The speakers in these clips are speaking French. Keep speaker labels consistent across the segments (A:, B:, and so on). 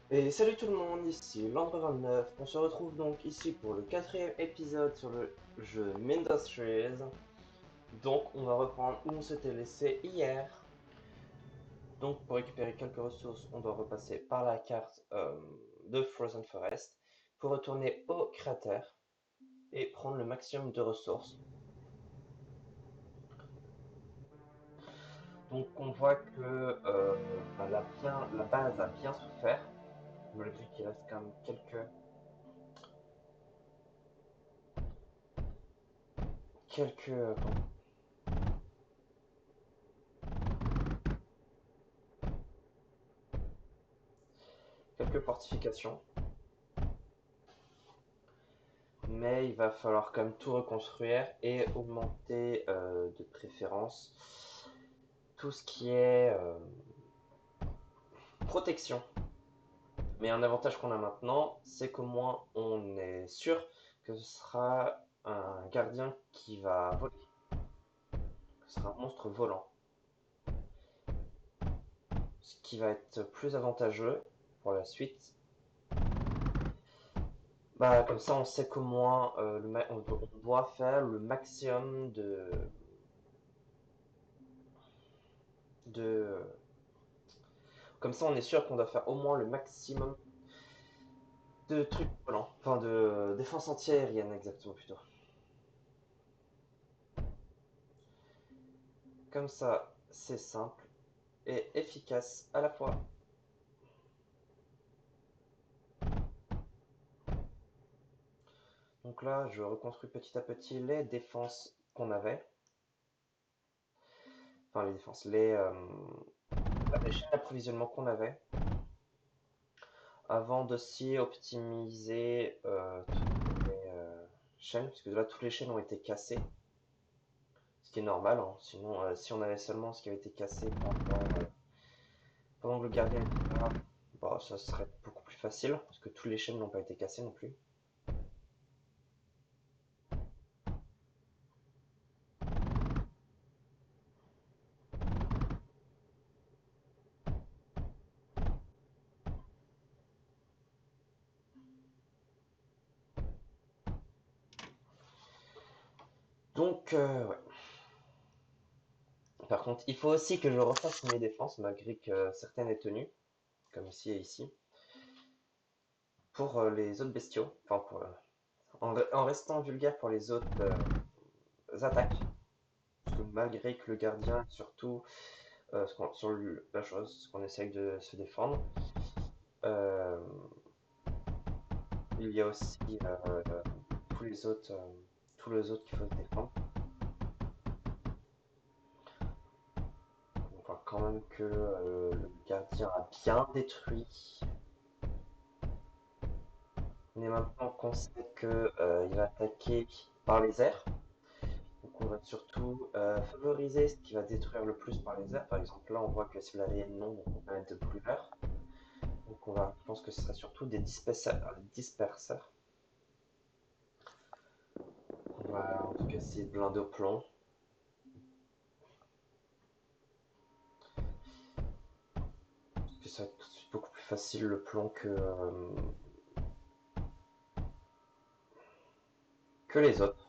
A: Et salut tout le monde, ici Landre29. On se retrouve donc ici pour le quatrième épisode sur le jeu Mindustries. Donc on va reprendre où on s'était laissé hier. Donc pour récupérer quelques ressources, on doit repasser par la carte de Frozen Forest pour retourner au cratère et prendre le maximum de ressources. Donc on voit que la base a bien souffert, malgré qu'il reste quand même quelques quelques fortifications. Mais il va falloir quand même tout reconstruire et augmenter de préférence tout ce qui est protection. Mais un avantage qu'on a maintenant, c'est qu'au moins on est sûr que ce sera un gardien qui va voler, que ce sera un monstre volant. Ce qui va être plus avantageux pour la suite. Bah, comme ça, on sait qu'au moins on doit faire le maximum de. Comme ça, on est sûr qu'on doit faire au moins le maximum de trucs volants. Enfin, de défense anti-aérienne, exactement, plutôt. Comme ça, c'est simple et efficace à la fois. Donc là, je reconstruis petit à petit les défenses qu'on avait. Enfin, les défenses, les chaînes d'approvisionnement qu'on avait. Avant d'aussi optimiser toutes les chaînes, puisque là, toutes les chaînes ont été cassées. Ce qui est normal, hein. Sinon, si on avait seulement ce qui avait été cassé pendant que le gardien était là, bah, ça serait beaucoup plus facile, parce que toutes les chaînes n'ont pas été cassées non plus. Donc, ouais. Par contre, il faut aussi que je refasse mes défenses, malgré que certaines aient tenu, comme ici et ici, pour les autres bestiaux, enfin, en restant vulgaire pour les autres attaques, parce que malgré que le gardien, surtout sur la chose, ce qu'on essaye de se défendre, euh, il y a aussi tous les autres, euh, tous les autres qu'il faut se défendre. On voit quand même que le gardien a bien détruit. Mais maintenant qu'on sait qu'il va attaquer par les airs, donc on va surtout favoriser ce qui va détruire le plus par les airs. Par exemple, là on voit que c'est l'alien non, donc on va mettre de brûleurs. Donc je pense que ce sera surtout des disperseurs. On va en tout cas essayer de blinder au plomb. Parce que ça va être tout de suite beaucoup plus facile le plomb que les autres.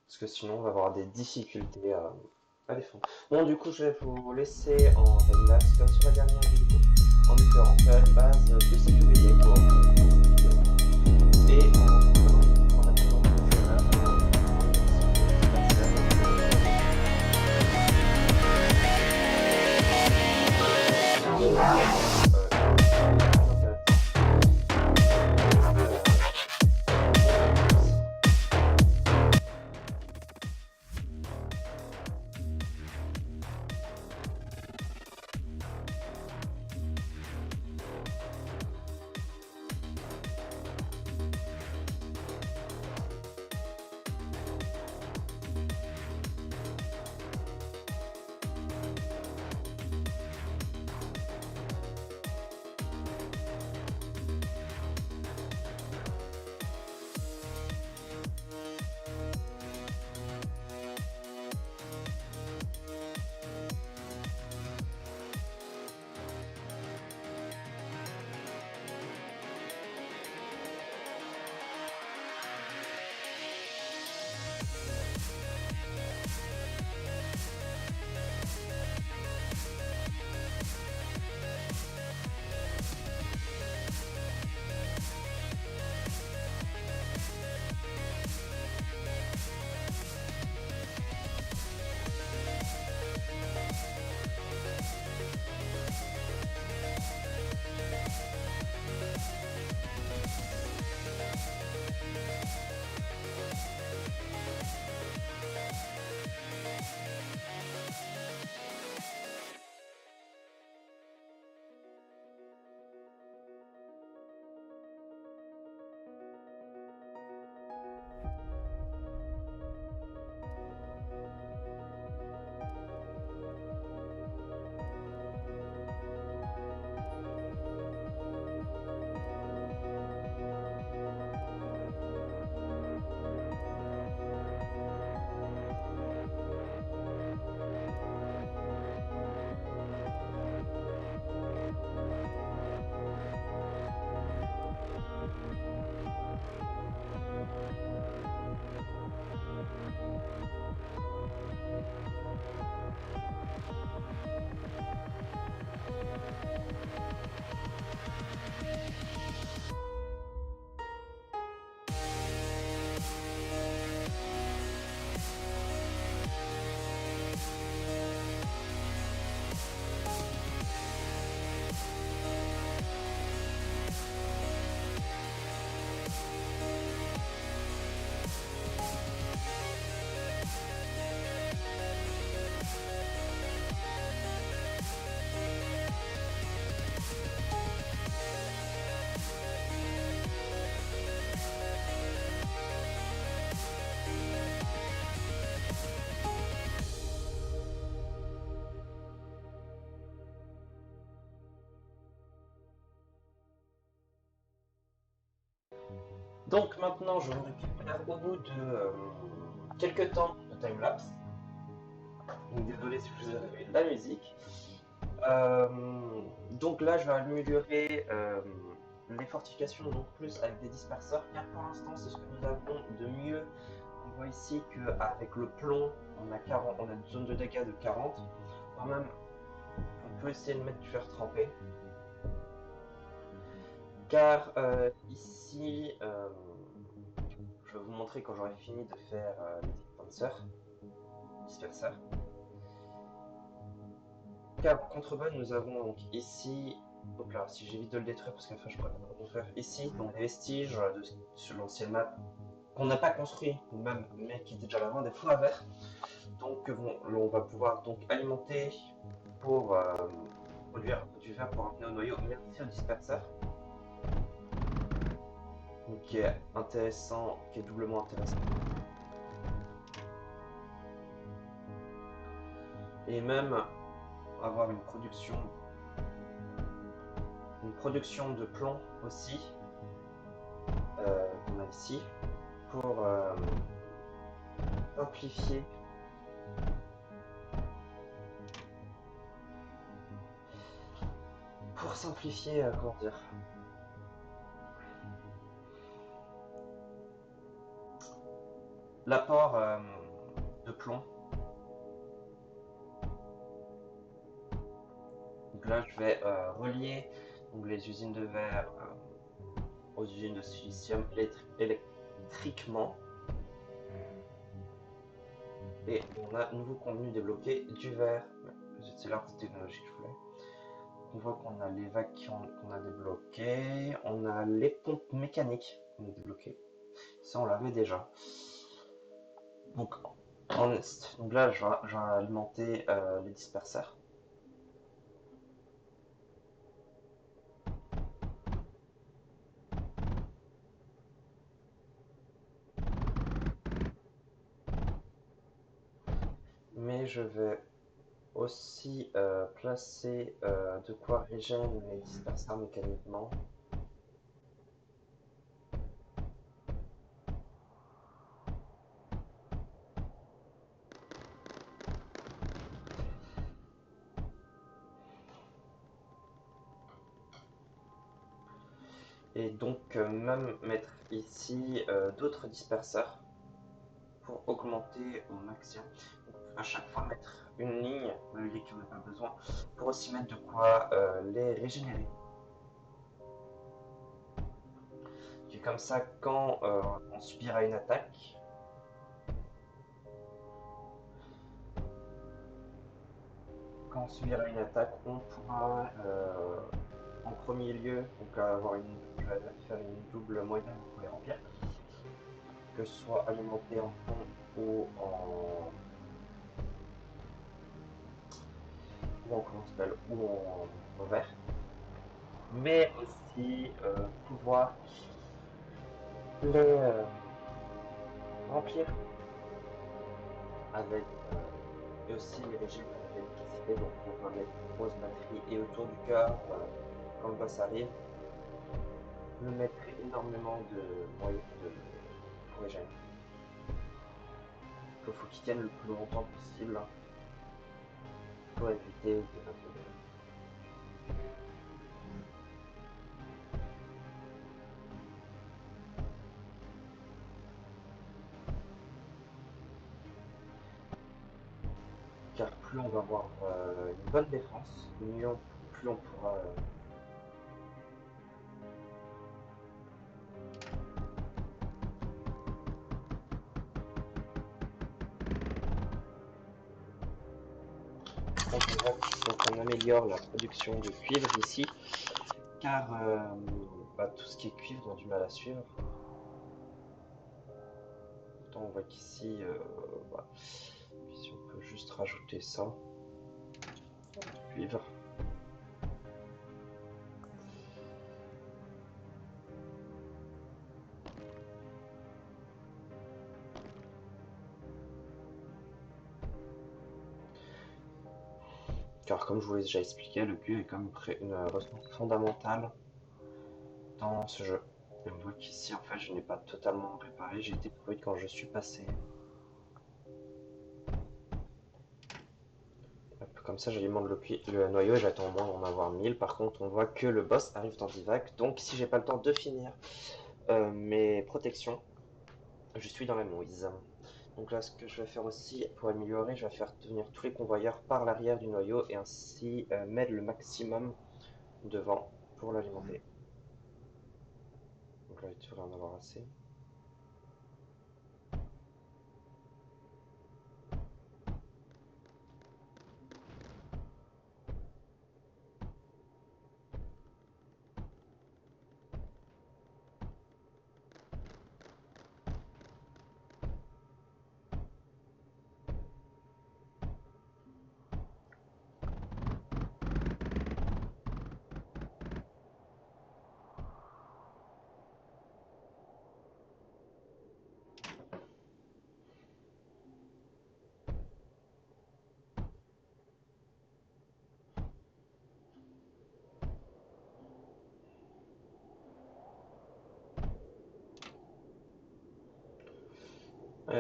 A: Parce que sinon on va avoir des difficultés à défendre. Bon, du coup, je vais vous laisser en timelapse comme sur la dernière vidéo, en espérant faire une base plus sécurisée pour cette vidéo. Et en attendant que Donc maintenant, je me récupère au bout de quelques temps de timelapse. Donc désolé si vous avez de la musique. Euh, donc là, je vais améliorer les fortifications donc plus avec des disperseurs, car pour l'instant, c'est ce que nous avons de mieux. On voit ici qu'avec le plomb, on a une zone de dégâts de 40. Quand même, on peut essayer de mettre du fer trempé. Car ici, je vais vous montrer quand j'aurai fini de faire les disperseurs. Car en contrebas, nous avons donc ici, donc là, si j'évite de le détruire parce qu'après je pourrais pas le refaire, ici, donc les vestiges sur l'ancienne map qu'on n'a pas construit, ou même, mais qui était déjà là-bas, des fours à verre. Donc bon, là, on va pouvoir donc alimenter pour produire du verre pour ramener au noyau, merci au disperseur. Donc qui est intéressant, qui est doublement intéressant. Et même avoir une production de plomb aussi, qu'on a ici, pour simplifier comment dire, l'apport de plomb. Donc là, je vais relier donc, les usines de verre aux usines de silicium électriquement. Et on a nouveau contenu débloqué du verre. C'est l'arbre technologique que je voulais. On voit qu'on a les vacuums qu'on a débloqués. On a les pompes mécaniques qu'on a débloquées. Ça, on l'avait déjà. Donc, donc là, je vais alimenter les disperseurs. Mais je vais aussi placer de quoi régénérer les disperseurs mécaniquement. Et donc même mettre ici d'autres disperseurs pour augmenter au maximum. Donc, à chaque fois mettre une ligne, le lit qui n'a pas besoin, pour aussi mettre de quoi les régénérer. Et comme ça, quand on subira une attaque, on pourra en premier lieu donc faire une double moyenne pour les remplir, que ce soit alimenté en plomb ou en verre, mais aussi pouvoir les remplir avec et aussi les régimes avec l'électricité, donc on va mettre une grosse batterie et autour du cœur, quand le boss arrive, je mettrai énormément de moyens pour régénérer. Il faut qu'ils tiennent le plus longtemps possible pour éviter de car plus on va avoir une bonne défense, plus on pourra donc on améliore la production de cuivre ici, car tout ce qui est cuivre, on a du mal à suivre. Pourtant, on voit qu'ici, si on peut juste rajouter ça, cuivre. Car comme je vous l'ai déjà expliqué, le cuivre est quand même une ressource fondamentale dans ce jeu. Et on voit qu'ici, en fait, je n'ai pas totalement réparé. J'ai été brut quand je suis passé. Hop, comme ça, j'alimente le noyau et j'attends au moins d'en avoir 1000. Par contre, on voit que le boss arrive dans Divac. Donc, si j'ai pas le temps de finir mes protections, je suis dans la mouise. Donc là, ce que je vais faire aussi pour améliorer, je vais faire tenir tous les convoyeurs par l'arrière du noyau et ainsi mettre le maximum devant pour l'alimenter. Donc là, il devrait en avoir assez.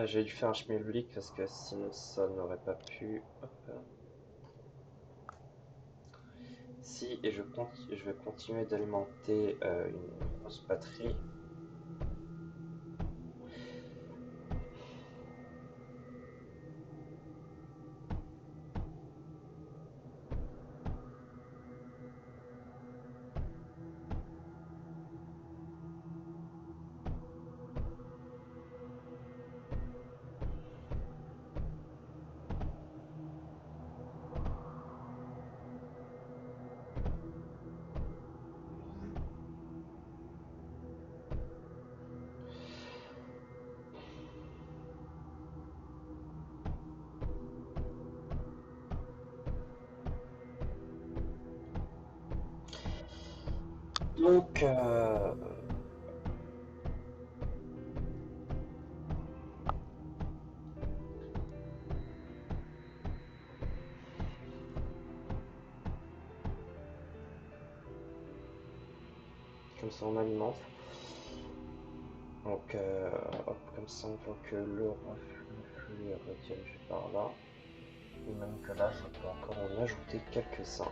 A: J'ai dû faire un schmilblick parce que sinon ça n'aurait pas pu. Hop. Si, et je vais continuer d'alimenter une grosse batterie. Donc, comme ça on alimente. Donc, hop, comme ça on voit que le flux est redirigé par là. Et même que là, je peux encore en ajouter quelques-uns.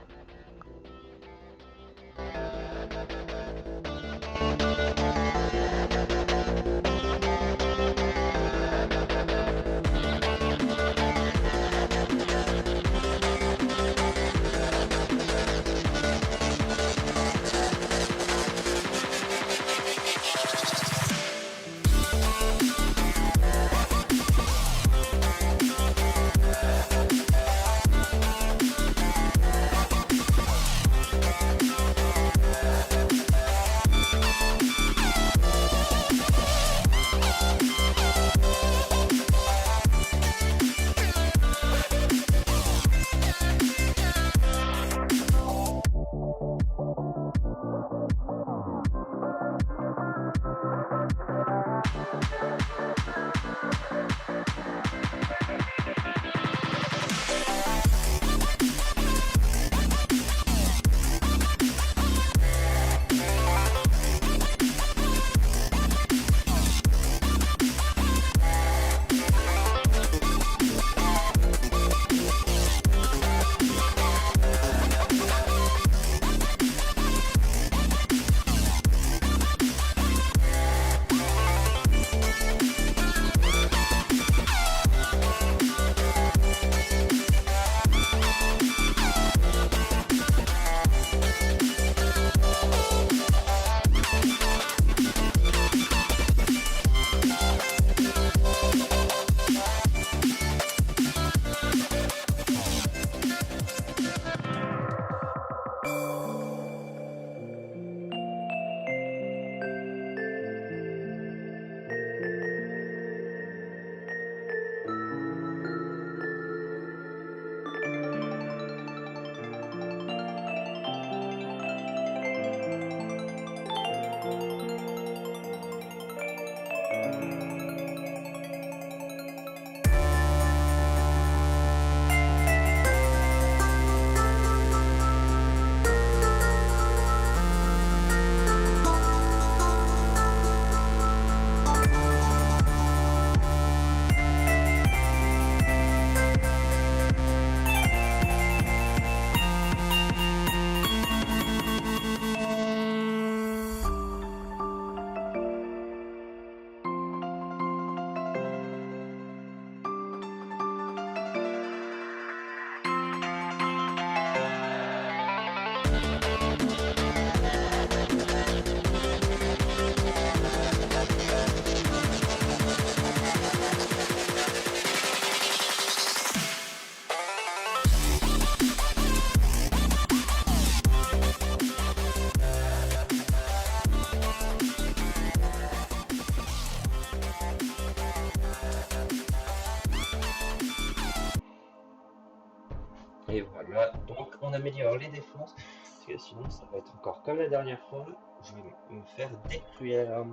A: Et voilà, donc on améliore les défenses, parce que sinon ça va être encore comme la dernière fois, je vais me faire détruire.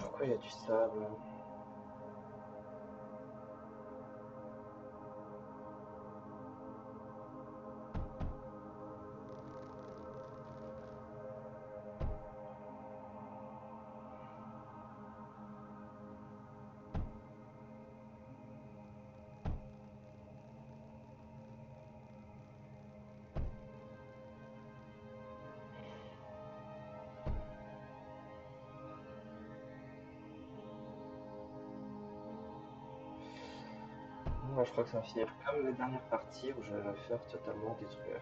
A: Pourquoi il y a du sable? Moi je crois que ça va finir comme la dernière partie où je vais me faire totalement détruire.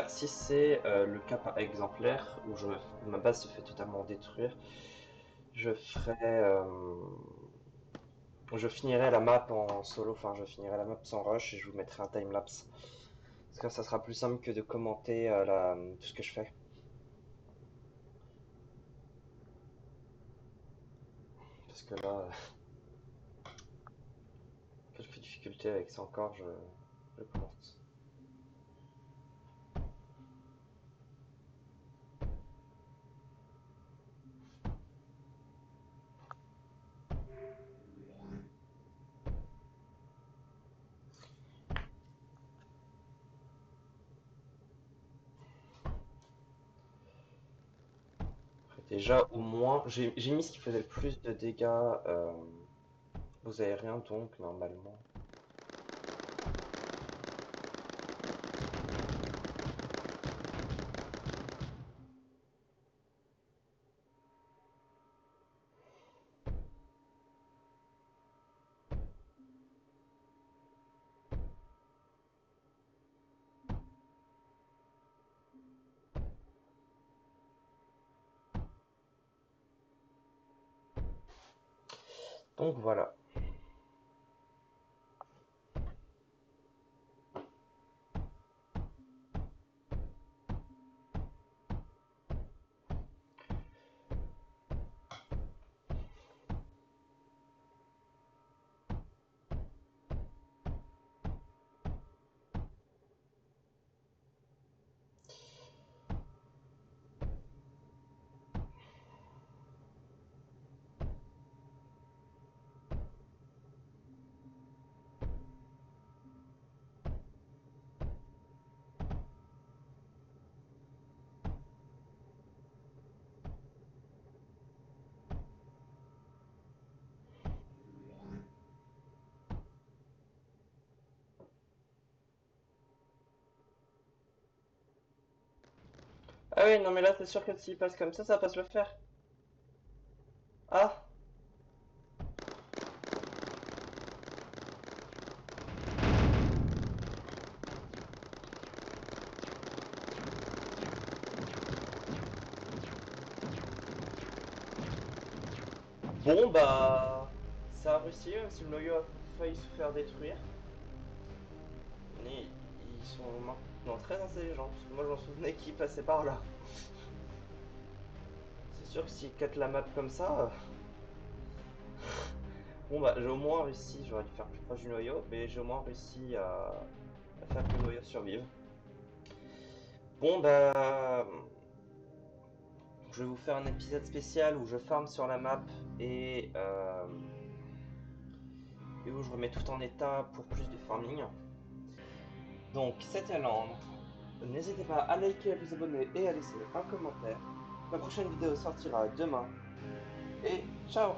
A: Si c'est le cas par exemplaire où ma base se fait totalement détruire, je ferai, je finirai la map en solo, enfin je finirai la map sans rush et je vous mettrai un timelapse. Parce que ça sera plus simple que de commenter tout ce que je fais. Parce que là, quelques difficultés avec ça encore, je commence. Déjà, au moins, j'ai mis ce qui faisait le plus de dégâts aux aériens, donc normalement. Donc voilà. Ah oui, non mais là, c'est sûr que s'il passe comme ça va pas se le faire. Ah, bon bah, ça a réussi, même si le noyau a failli se faire détruire. Mais ils sont maintenant très intelligents, parce que moi je m'en souvenais qu'ils passaient par là. C'est sûr que s'ils quittent la map comme ça, bon bah j'ai au moins réussi, j'aurais dû faire plus proche du noyau, mais j'ai au moins réussi à faire que le noyau survive. Bon bah, je vais vous faire un épisode spécial où je farm sur la map et où je remets tout en état pour plus de farming. Donc c'était Londres. N'hésitez pas à liker, à vous abonner et à laisser un commentaire. Ma prochaine vidéo sortira demain. Et ciao!